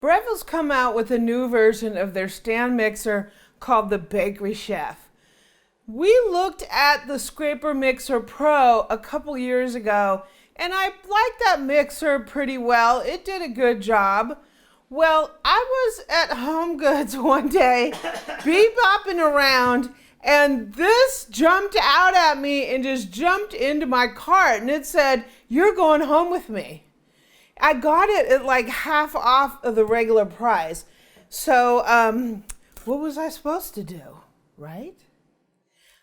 Breville's come out with a new version of their stand mixer called the Bakery Chef. We looked at the Scraper Mixer Pro a couple years ago, and I liked that mixer pretty well. It did a good job. Well, I was at Home Goods one day, bebopping around, and this jumped out at me and just jumped into my cart, and it said, "You're going home with me." I got it at like half off of the regular price. So, what was I supposed to do, right?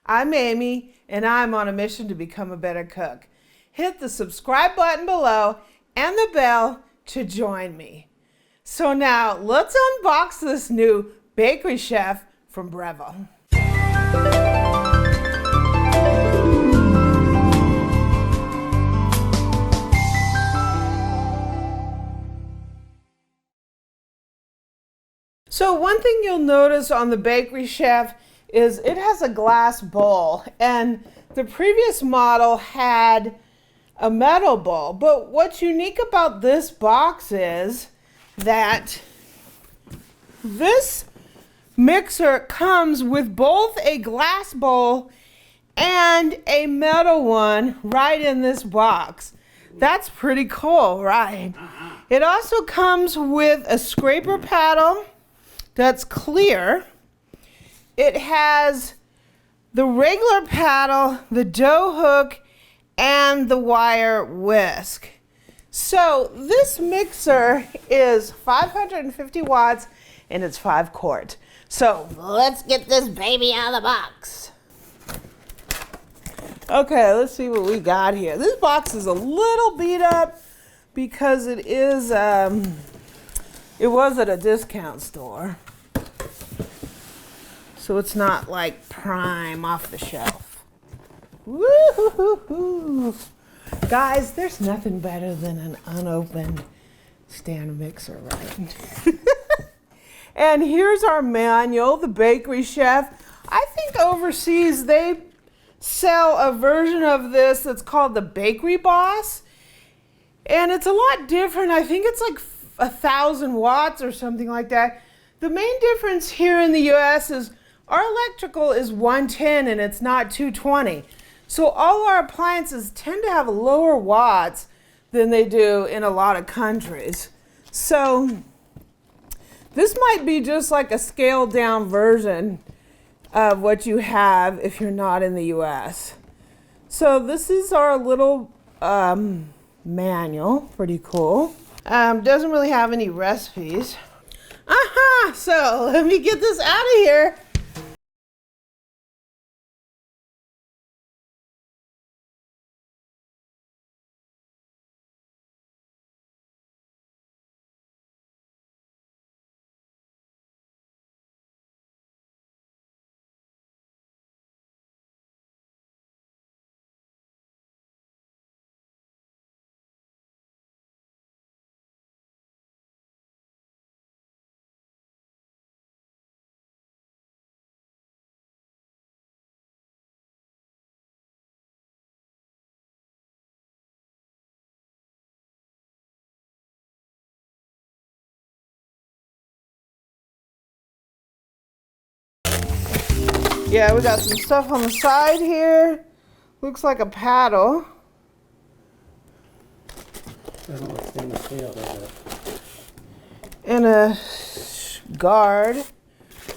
I'm Amy, and I'm on a mission to become a better cook. Hit the subscribe button below and the bell to join me. So now, let's unbox this new Bakery Chef from Breville. So one thing you'll notice on the Bakery Chef is it has a glass bowl, and the previous model had a metal bowl. But what's unique about this box is that this mixer comes with both a glass bowl and a metal one right in this box. That's pretty cool, right? It also comes with a scraper paddle that's clear. It has the regular paddle, the dough hook, and the wire whisk. So this mixer is 550 watts and it's 5 quart. So let's get this baby out of the box. Okay, let's see what we got here. This box is a little beat up because it is it was at a discount store. So it's not like prime off the shelf. Woo-hoo-hoo-hoo. Guys, there's nothing better than an unopened stand mixer, right? And here's our manual, the Bakery Chef. I think overseas they sell a version of this that's called the Bakery Boss. And it's a lot different. I think it's like 1,000 watts or something like that. The main difference here in the US is our electrical is 110 and it's not 220. So all our appliances tend to have lower watts than they do in a lot of countries. So this might be just like a scaled down version of what you have if you're not in the US. So this is our little manual, pretty cool. Doesn't really have any recipes. Aha! So let me get this out of here. Yeah, we got some stuff on the side here. Looks like a paddle. Doesn't look stainless steel, does it? And a guard.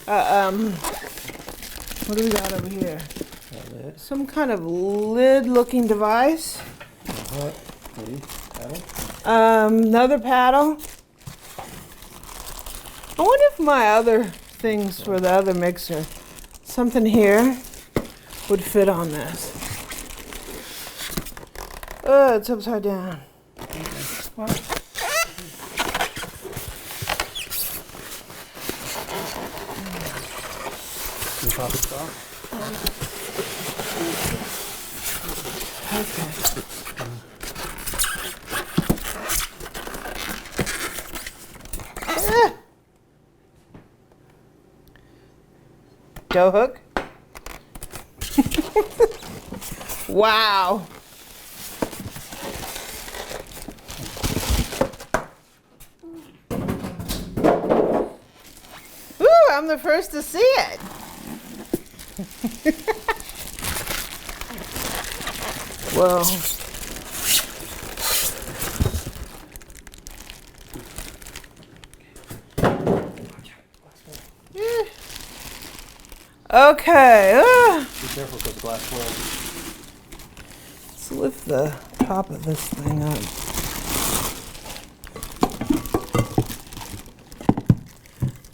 What do we got over here? Some kind of lid-looking device. Paddle? Another paddle. I wonder if my other things for the other mixer, something here would fit on this. Oh, it's upside down. What? You pop it off? Okay. Dough hook. Wow. I'm the first to see it. Whoa. Okay. Be careful because the glass will. Let's lift the top of this thing up.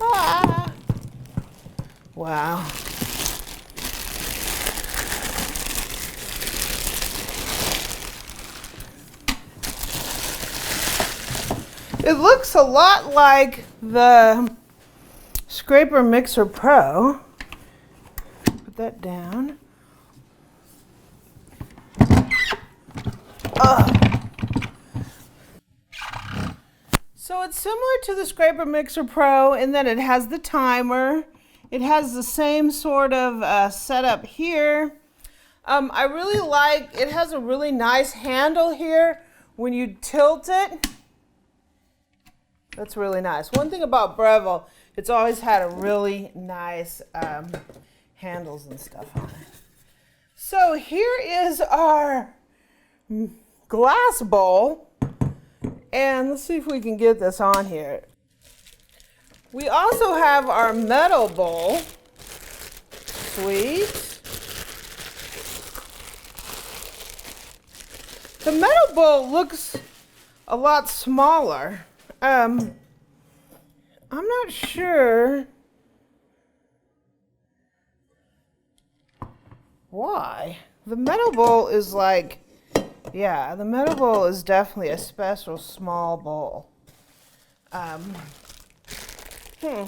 Ah. Wow. It looks a lot like the Scraper Mixer Pro. Put that down. So it's similar to the Scraper Mixer Pro in that it has the timer. It has the same sort of setup here. I really like, it has a really nice handle here when you tilt it. That's really nice. One thing about Breville, it's always had a really nice handles and stuff on it. So here is our glass bowl. And let's see if we can get this on here. We also have our metal bowl. Sweet. The metal bowl looks a lot smaller. I'm not sure why. The metal bowl is like, yeah, the metal bowl is definitely a special small bowl.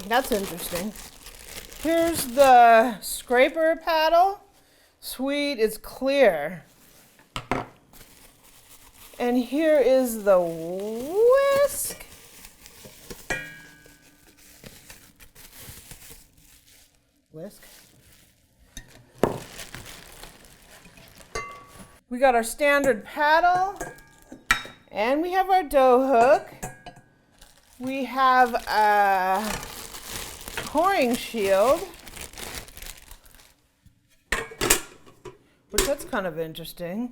That's interesting. Here's the scraper paddle. Sweet, it's clear. And here is the whisk. Whisk. We got our standard paddle, and we have our dough hook. We have a pouring shield, which that's kind of interesting.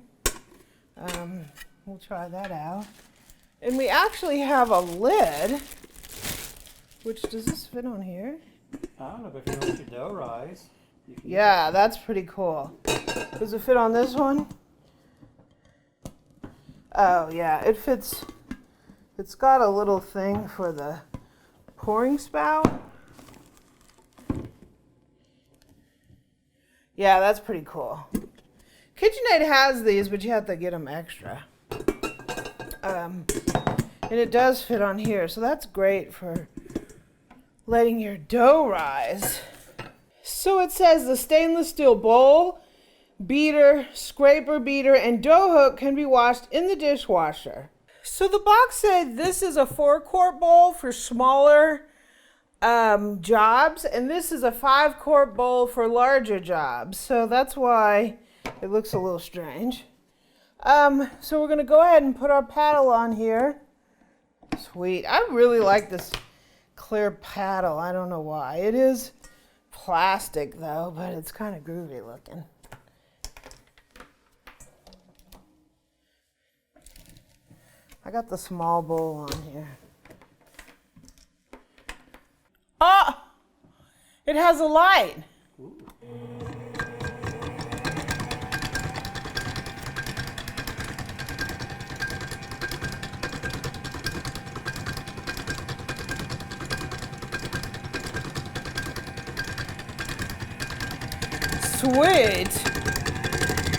We'll try that out. And we actually have a lid, which, does this fit on here? I don't know, but if you want your dough rise. Yeah, that's pretty cool. Does it fit on this one? Oh yeah, it fits. It's got a little thing for the pouring spout. Yeah, that's pretty cool. KitchenAid has these, but you have to get them extra. And it does fit on here, so that's great for letting your dough rise. So it says the stainless steel bowl, beater, scraper beater, and dough hook can be washed in the dishwasher. So the box said this is a 4-quart bowl for smaller jobs, and this is a 5-quart bowl for larger jobs. So that's why it looks a little strange. So we're gonna go ahead and put our paddle on here. Sweet. I really like this clear paddle. I don't know why. It is plastic though, but it's kind of groovy looking. I got the small bowl on here. Oh! It has a light. Ooh. Sweet.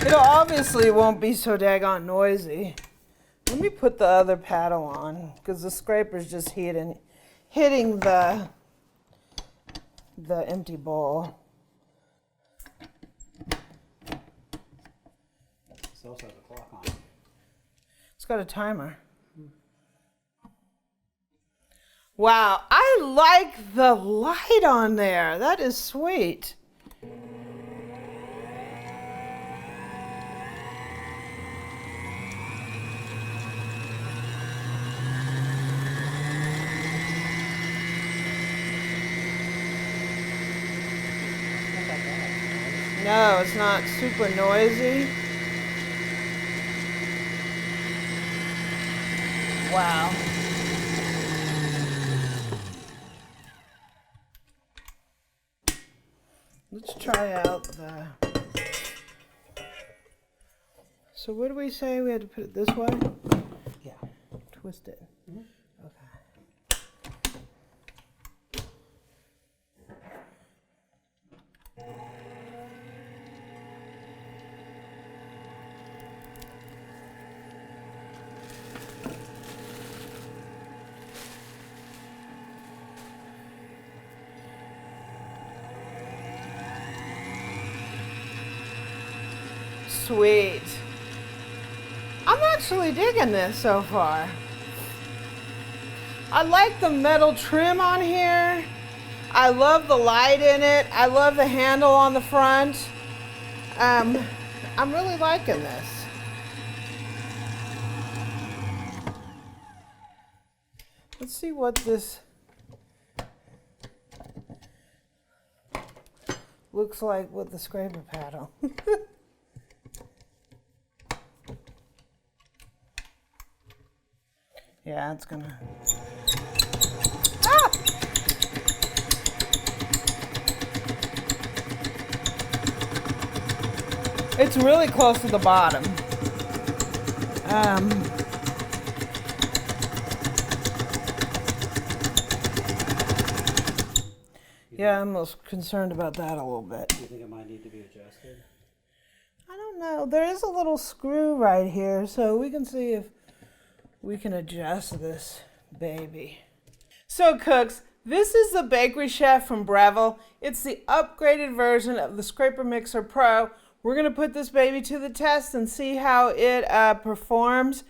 It obviously won't be so daggone noisy. Let me put the other paddle on because the scraper's just hitting the empty bowl. It also has a clock on it. It's got a timer. Wow, I like the light on there. That is sweet. No, it's not super noisy. Wow. Let's try out the... So what do we say? We had to put it this way? Yeah. Twist it. Mhm. Okay. Sweet. I'm actually digging this so far. I like the metal trim on here. I love the light in it. I love the handle on the front. I'm really liking this. Let's see what this looks like with the scraper paddle. Yeah, it's gonna... Ah! It's really close to the bottom. Yeah, I'm most concerned about that a little bit. Do you think it might need to be adjusted? I don't know. There is a little screw right here, so we can see if we can adjust this baby. So cooks, this is the Bakery Chef from Breville. It's the upgraded version of the Scraper Mixer Pro. We're going to put this baby to the test and see how it performs.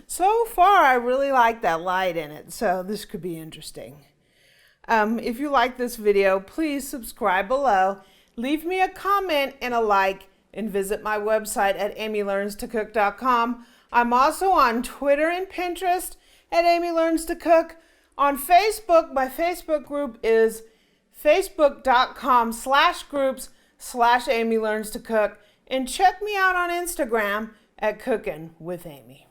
So far, I really like that light in it, so this could be interesting. If you like this video, please subscribe below, leave me a comment and a like, and visit my website at amylearnstocook.com. I'm also on Twitter and Pinterest at Amy Learns to Cook. On Facebook, my Facebook group is facebook.com/groups/Amy Learns to Cook. And check me out on Instagram at Cookin' with Amy.